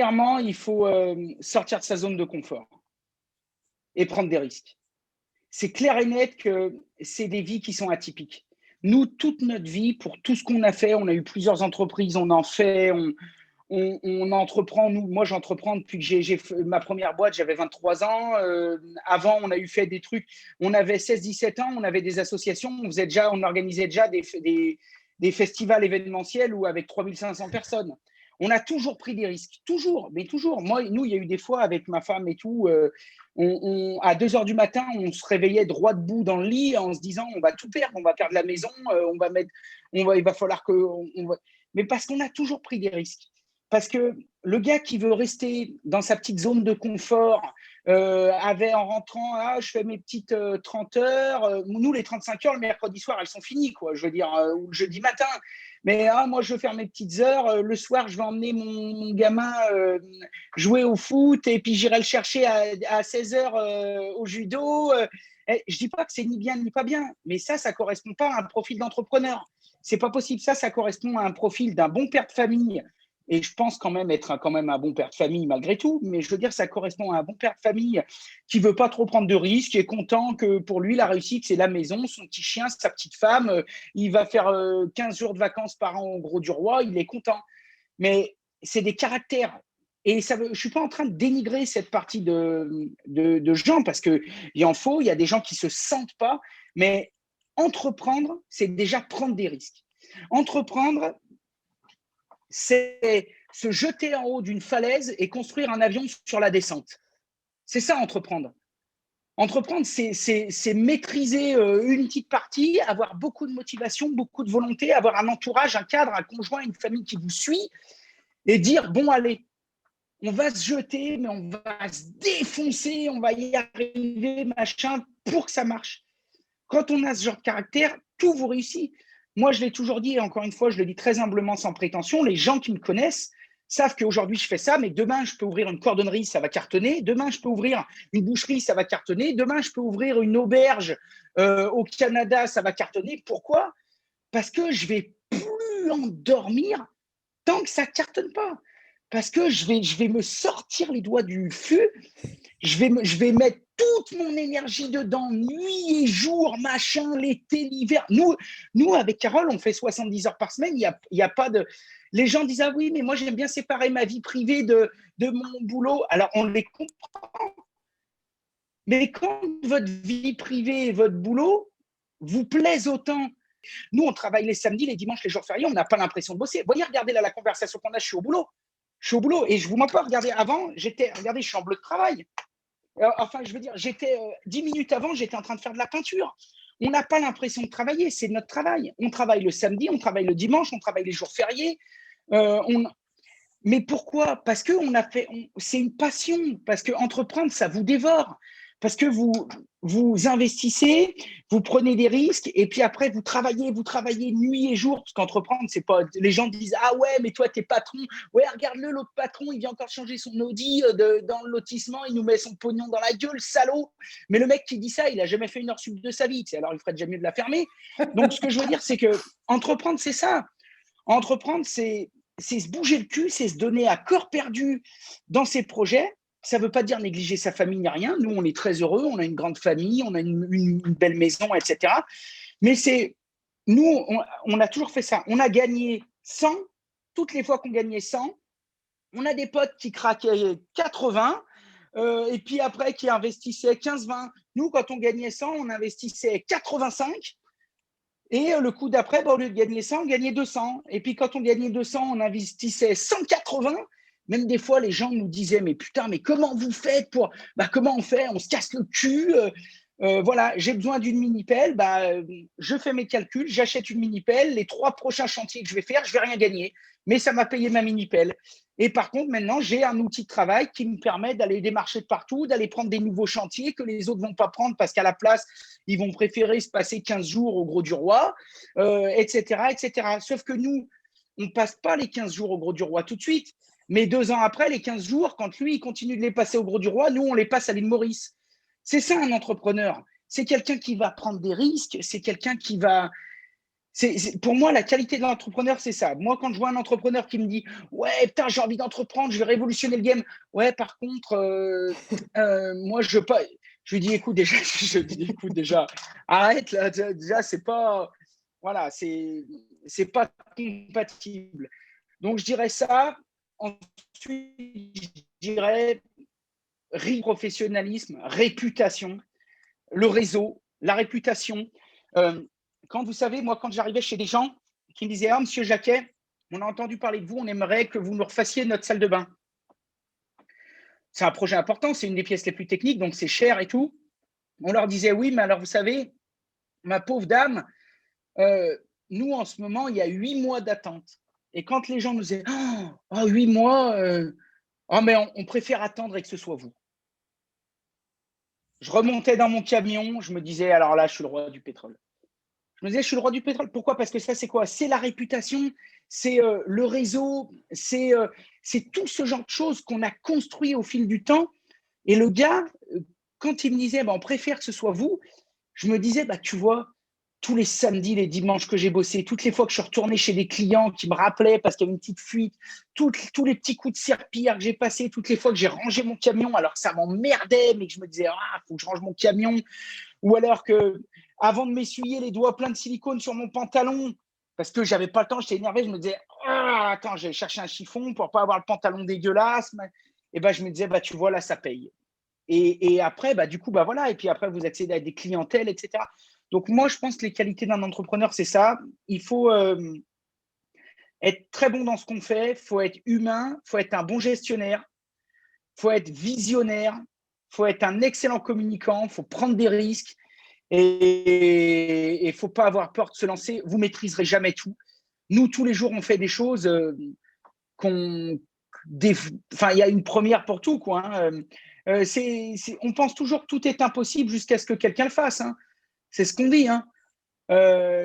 premièrement, il faut sortir de sa zone de confort et prendre des risques. C'est clair et net que c'est des vies qui sont atypiques. Nous, toute notre vie, pour tout ce qu'on a fait, on a eu plusieurs entreprises, on en fait, on entreprend. Moi, j'entreprends depuis que j'ai fait ma première boîte, j'avais 23 ans. Avant, on a fait des trucs. On avait 16-17 ans, on avait des associations, on organisait déjà des festivals événementiels où avec 3500 personnes. On a toujours pris des risques, toujours, mais toujours. Nous, il y a eu des fois avec ma femme et tout, à 2 heures du matin, on se réveillait droit debout dans le lit en se disant on va tout perdre, on va perdre la maison, il va falloir que. Mais parce qu'on a toujours pris des risques. Parce que le gars qui veut rester dans sa petite zone de confort, avait en rentrant, je fais mes petites 30 heures. Nous, les 35 heures, le mercredi soir, elles sont finies, quoi. Je veux dire, ou le jeudi matin. Mais moi, je veux faire mes petites heures. Le soir, je vais emmener mon gamin jouer au foot et puis j'irai le chercher à 16 heures au judo. Je ne dis pas que c'est ni bien ni pas bien, mais ça ne correspond pas à un profil d'entrepreneur. Ce n'est pas possible. Ça correspond à un profil d'un bon père de famille. Et je pense quand même être quand même un bon père de famille malgré tout. Mais je veux dire, ça correspond à un bon père de famille qui ne veut pas trop prendre de risques, qui est content que pour lui, la réussite, c'est la maison, son petit chien, sa petite femme. Il va faire 15 jours de vacances par an au Gros du Roi. Il est content. Mais c'est des caractères. Et je ne suis pas en train de dénigrer cette partie de gens parce qu'il en faut. Il y a des gens qui ne se sentent pas. Mais entreprendre, c'est déjà prendre des risques. Entreprendre, c'est se jeter en haut d'une falaise et construire un avion sur la descente. C'est ça, entreprendre. Entreprendre, c'est maîtriser une petite partie, avoir beaucoup de motivation, beaucoup de volonté, avoir un entourage, un cadre, un conjoint, une famille qui vous suit et dire, bon, allez, on va se jeter, mais on va se défoncer, on va y arriver, machin, pour que ça marche. Quand on a ce genre de caractère, tout vous réussit. Moi, je l'ai toujours dit, et encore une fois, je le dis très humblement, sans prétention, les gens qui me connaissent savent qu'aujourd'hui, je fais ça, mais demain, je peux ouvrir une cordonnerie, ça va cartonner. Demain, je peux ouvrir une boucherie, ça va cartonner. Demain, je peux ouvrir une auberge au Canada, ça va cartonner. Pourquoi? Parce que je ne vais plus endormir tant que ça ne cartonne pas. Parce que je vais me sortir les doigts du feu, je vais mettre toute mon énergie dedans, nuit et jour, machin, l'été, l'hiver. Nous, avec Carole, on fait 70 heures par semaine. Il y a pas de. Les gens disent ah oui, mais moi j'aime bien séparer ma vie privée de mon boulot. Alors on les comprend. Mais quand votre vie privée et votre boulot vous plaisent autant, nous on travaille les samedis, les dimanches, les jours fériés, on n'a pas l'impression de bosser. Voyez, regardez là la conversation qu'on a, je suis au boulot. Et je ne vous mens pas, regardez, avant, regardez, je suis en bleu de travail. Enfin, je veux dire, 10 minutes avant, j'étais en train de faire de la peinture. On n'a pas l'impression de travailler, c'est notre travail. On travaille le samedi, on travaille le dimanche, on travaille les jours fériés. Mais pourquoi? Parce que c'est une passion, parce que entreprendre, ça vous dévore. Parce que vous investissez, vous prenez des risques, et puis après, vous travaillez nuit et jour, parce qu'entreprendre, c'est pas. Les gens disent ah ouais, mais toi, t'es patron. Ouais, regarde-le, l'autre patron, il vient encore changer son Audi dans le lotissement, il nous met son pognon dans la gueule, salaud. Mais le mec qui dit ça, il a jamais fait une heure sup de sa vie, alors il ferait déjà mieux de la fermer. Donc, ce que je veux dire, c'est que entreprendre, c'est ça. Entreprendre, c'est se bouger le cul, c'est se donner à corps perdu dans ses projets. Ça ne veut pas dire négliger sa famille ni rien. Nous, on est très heureux, on a une grande famille, on a une belle maison, etc. Mais nous, on a toujours fait ça. On a gagné 100. Toutes les fois qu'on gagnait 100, on a des potes qui craquaient 80 et puis après qui investissaient 15-20. Nous, quand on gagnait 100, on investissait 85. Et le coup d'après, au lieu de gagner 100, on gagnait 200. Et puis quand on gagnait 200, on investissait 180. Même des fois, les gens nous disaient, mais putain, mais comment vous faites pour… comment on fait? On se casse le cul. Voilà, j'ai besoin d'une mini-pelle. Je fais mes calculs, j'achète une mini-pelle. Les 3 prochains chantiers que je vais faire, je ne vais rien gagner. Mais ça m'a payé ma mini-pelle. Et par contre, maintenant, j'ai un outil de travail qui me permet d'aller démarcher de partout, d'aller prendre des nouveaux chantiers que les autres ne vont pas prendre parce qu'à la place, ils vont préférer se passer 15 jours au Gros du Roi, etc., etc. Sauf que nous, on ne passe pas les 15 jours au Gros du Roi tout de suite. Mais 2 ans après, les 15 jours, quand lui, il continue de les passer au Gros du Roi, nous, on les passe à l'île Maurice. C'est ça, un entrepreneur. C'est quelqu'un qui va prendre des risques, c'est quelqu'un qui va Pour moi, la qualité de l'entrepreneur, c'est ça. Moi, quand je vois un entrepreneur qui me dit « Ouais, putain, j'ai envie d'entreprendre, je vais révolutionner le game. » Ouais, par contre, moi, je veux pas. Je lui dis « Écoute, déjà, arrête, là, déjà, c'est pas… Voilà, c'est pas compatible. » Donc, je dirais ça. Ensuite, je dirais professionnalisme, réputation, le réseau, la réputation. Quand vous savez, moi, quand j'arrivais chez des gens qui me disaient « Ah, monsieur Jacquet, on a entendu parler de vous, on aimerait que vous nous refassiez notre salle de bain. » C'est un projet important, c'est une des pièces les plus techniques, donc c'est cher et tout. On leur disait « Oui, mais alors vous savez, ma pauvre dame, nous, en ce moment, il y a 8 mois d'attente. » Et quand les gens nous disaient « Oh, 8 mois, oh, mais on préfère attendre et que ce soit vous. » Je remontais dans mon camion, je me disais « Alors là, je suis le roi du pétrole. » Je me disais, je suis le roi du pétrole. Pourquoi? Parce que ça, c'est quoi? C'est la réputation, c'est le réseau, c'est tout ce genre de choses qu'on a construit au fil du temps. Et le gars, quand il me disait, bah, on préfère que ce soit vous, je me disais, bah, tu vois, tous les samedis, les dimanches que j'ai bossé, toutes les fois que je suis retourné chez des clients qui me rappelaient parce qu'il y avait une petite fuite, tous les petits coups de serpillère que j'ai passés, toutes les fois que j'ai rangé mon camion alors que ça m'emmerdait, mais que je me disais, ah, faut que je range mon camion, ou alors que avant de m'essuyer les doigts pleins de silicone sur mon pantalon, parce que j'avais pas le temps, j'étais énervé, je me disais, ah, attends, j'ai cherché un chiffon pour pas avoir le pantalon dégueulasse. Et ben, je me disais, bah, tu vois, là, ça paye. Et après, bah, du coup, bah, voilà. Et puis après, vous accédez à des clientèles, etc. Donc, moi, je pense que les qualités d'un entrepreneur, c'est ça. Il faut être très bon dans ce qu'on fait. Il faut être humain. Il faut être un bon gestionnaire. Il faut être visionnaire. Il faut être un excellent communicant. Il faut prendre des risques. Et il ne faut pas avoir peur de se lancer. Vous ne maîtriserez jamais tout. Nous, tous les jours, on fait des choses qu'on… Enfin, il y a une première pour tout, quoi. Hein. On pense toujours que tout est impossible jusqu'à ce que quelqu'un le fasse. Hein. C'est ce qu'on dit. Hein.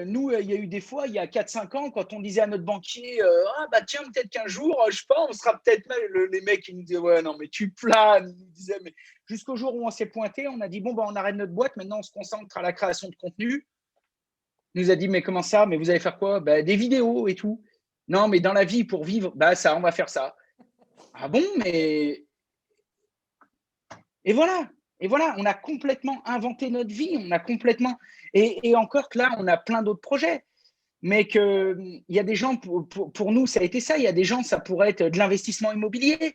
Nous, il y a eu des fois, il y a 4-5 ans, quand on disait à notre banquier ah bah tiens, peut-être qu'un jour, je sais pas, on sera peut-être mal. Les mecs, ils nous disaient ouais, non, mais tu planes. Ils nous disaient, mais jusqu'au jour où on s'est pointé, on a dit bon, bah, on arrête notre boîte, maintenant on se concentre à la création de contenu. Il nous a dit mais comment ça? Mais vous allez faire quoi? Bah, des vidéos et tout. Non, mais dans la vie, pour vivre, bah ça, on va faire ça. Ah bon, mais. Et voilà. Et voilà, on a complètement inventé notre vie. On a complètement. Et encore que là, on a plein d'autres projets. Mais qu'il y a des gens, pour nous, ça a été ça. Il y a des gens, ça pourrait être de l'investissement immobilier.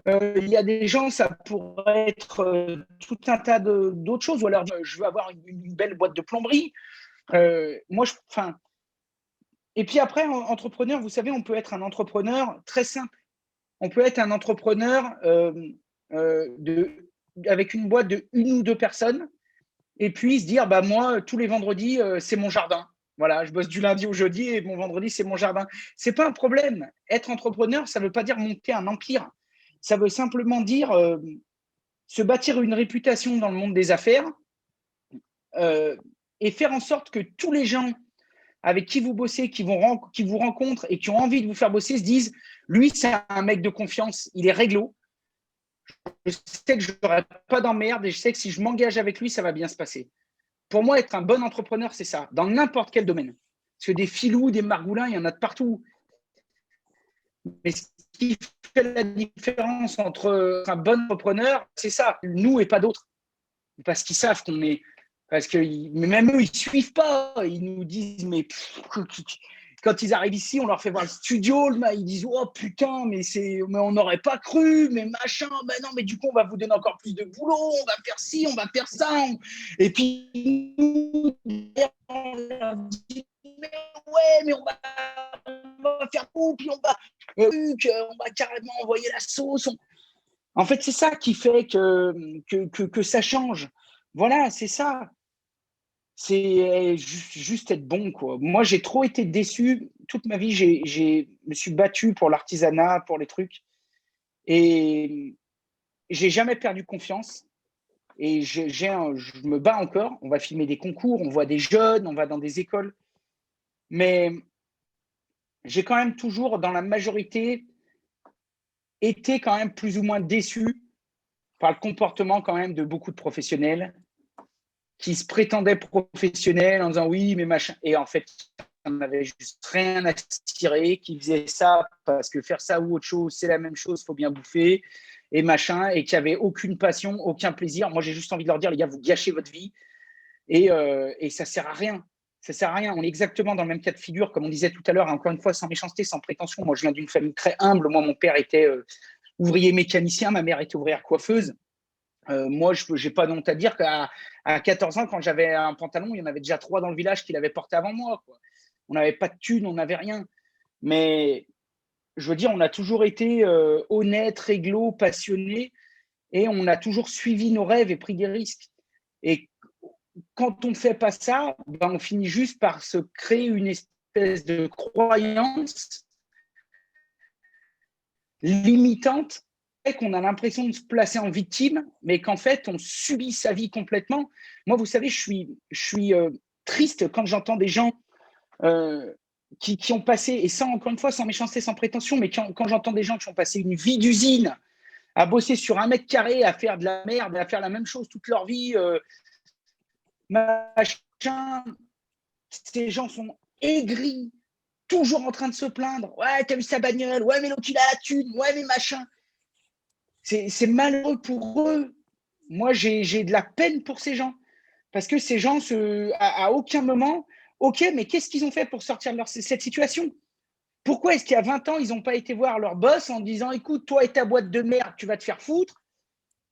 Il y a des gens, ça pourrait être tout un tas d'autres choses. Ou alors, je veux avoir une belle boîte de plomberie. Moi, et puis après, entrepreneur, vous savez, on peut être un entrepreneur très simple. On peut être un entrepreneur avec une boîte de 1 ou 2 personnes et puis se dire, bah, moi, tous les vendredis, c'est mon jardin. Voilà, je bosse du lundi au jeudi et mon vendredi, c'est mon jardin. Ce n'est pas un problème. Être entrepreneur, ça ne veut pas dire monter un empire. Ça veut simplement dire se bâtir une réputation dans le monde des affaires et faire en sorte que tous les gens avec qui vous bossez, qui vous rencontrent et qui ont envie de vous faire bosser se disent, lui, c'est un mec de confiance, il est réglo. Je sais que je n'aurai pas d'emmerde et je sais que si je m'engage avec lui, ça va bien se passer. Pour moi, être un bon entrepreneur, c'est ça, dans n'importe quel domaine. Parce que des filous, des margoulins, il y en a de partout. Mais ce qui fait la différence entre un bon entrepreneur, c'est ça, nous et pas d'autres. Parce qu'ils savent qu'on est… Parce que même eux, ils ne suivent pas. Ils nous disent, mais quand ils arrivent ici, on leur fait voir le studio, ils disent oh putain, mais on n'aurait pas cru, mais machin, ben non, mais du coup on va vous donner encore plus de boulot, on va faire ci, on va faire ça, et puis on leur dit mais ouais, mais on va faire tout, puis on va carrément envoyer la sauce. En fait, c'est ça qui fait que ça change. Voilà, c'est ça. C'est juste être bon, quoi. Moi, j'ai trop été déçu. Toute ma vie, je me suis battu pour l'artisanat, pour les trucs. Et j'ai jamais perdu confiance. Et je me bats encore. On va filmer des concours, on voit des jeunes, on va dans des écoles. Mais j'ai quand même toujours, dans la majorité, été quand même plus ou moins déçu par le comportement quand même de beaucoup de professionnels qui se prétendaient professionnels en disant oui, mais machin. Et en fait, on n'avait juste rien à tirer, qui faisaient ça parce que faire ça ou autre chose, c'est la même chose, il faut bien bouffer et machin, et qui n'avaient aucune passion, aucun plaisir. Moi, j'ai juste envie de leur dire, les gars, vous gâchez votre vie et ça ne sert à rien. Ça sert à rien. On est exactement dans le même cas de figure, comme on disait tout à l'heure, encore une fois, sans méchanceté, sans prétention. Moi, je viens d'une famille très humble. Moi, mon père était ouvrier mécanicien, ma mère était ouvrière coiffeuse. Moi, je n'ai pas honte à dire qu'à 14 ans, quand j'avais un pantalon, il y en avait déjà 3 dans le village qui l'avaient porté avant moi, quoi. On n'avait pas de thunes, on n'avait rien. Mais je veux dire, on a toujours été honnête, réglo, passionné, et on a toujours suivi nos rêves et pris des risques. Et quand on ne fait pas ça, ben on finit juste par se créer une espèce de croyance limitante, qu'on a l'impression de se placer en victime, mais qu'en fait, on subit sa vie complètement. Moi, vous savez, je suis triste quand j'entends des gens qui ont passé, et sans, encore une fois, sans méchanceté, sans prétention, mais quand j'entends des gens qui ont passé une vie d'usine à bosser sur 1 mètre carré, à faire de la merde, à faire la même chose toute leur vie, machin, ces gens sont aigris, toujours en train de se plaindre. Ouais, t'as vu sa bagnole, ouais, mais l'autre, il a la thune, ouais, mais machin. C'est malheureux pour eux. Moi, j'ai de la peine pour ces gens. Parce que ces gens, à aucun moment, ok, mais qu'est-ce qu'ils ont fait pour sortir de cette situation? Pourquoi est-ce qu'il y a 20 ans, ils n'ont pas été voir leur boss en disant, écoute, toi et ta boîte de merde, tu vas te faire foutre.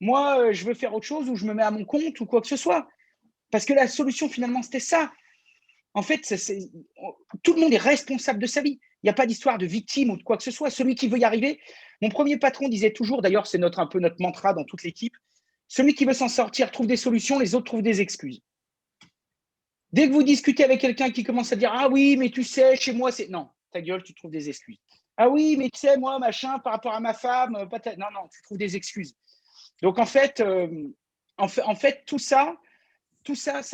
Moi, je veux faire autre chose ou je me mets à mon compte ou quoi que ce soit. Parce que la solution, finalement, c'était ça. En fait, tout le monde est responsable de sa vie. Il n'y a pas d'histoire de victime ou de quoi que ce soit. Celui qui veut y arriver, mon premier patron disait toujours, d'ailleurs, c'est un peu notre mantra dans toute l'équipe, celui qui veut s'en sortir trouve des solutions, les autres trouvent des excuses. Dès que vous discutez avec quelqu'un qui commence à dire « Ah oui, mais tu sais, chez moi, c'est… » Non, ta gueule, tu trouves des excuses. « Ah oui, mais tu sais, moi, machin, par rapport à ma femme… » Non, non, tu trouves des excuses. Donc, en fait, tout ça,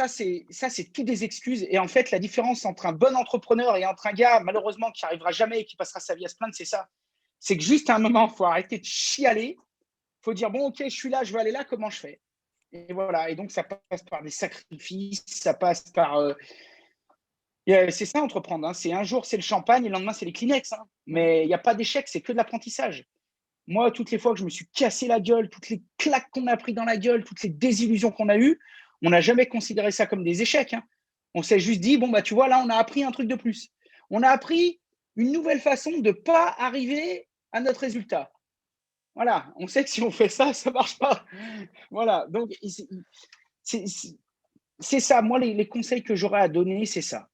c'est tout des excuses. Et en fait, la différence entre un bon entrepreneur et entre un gars, malheureusement, qui n'arrivera jamais et qui passera sa vie à se plaindre, c'est ça. C'est que juste à un moment, il faut arrêter de chialer. Il faut dire, bon, ok, je suis là, je veux aller là, comment je fais? Et voilà. Et donc, ça passe par des sacrifices, ça passe par… c'est ça, entreprendre. Hein. C'est un jour, c'est le champagne, et le lendemain, c'est les Kleenex. Hein. Mais il n'y a pas d'échec, c'est que de l'apprentissage. Moi, toutes les fois que je me suis cassé la gueule, toutes les claques qu'on a pris dans la gueule, toutes les désillusions qu'on a eues, on n'a jamais considéré ça comme des échecs. Hein. On s'est juste dit, bon, bah, tu vois, là, on a appris un truc de plus. On a appris une nouvelle façon de ne pas arriver à notre résultat. Voilà, on sait que si on fait ça, ça ne marche pas. Voilà, donc c'est ça. Moi, les conseils que j'aurais à donner, c'est ça.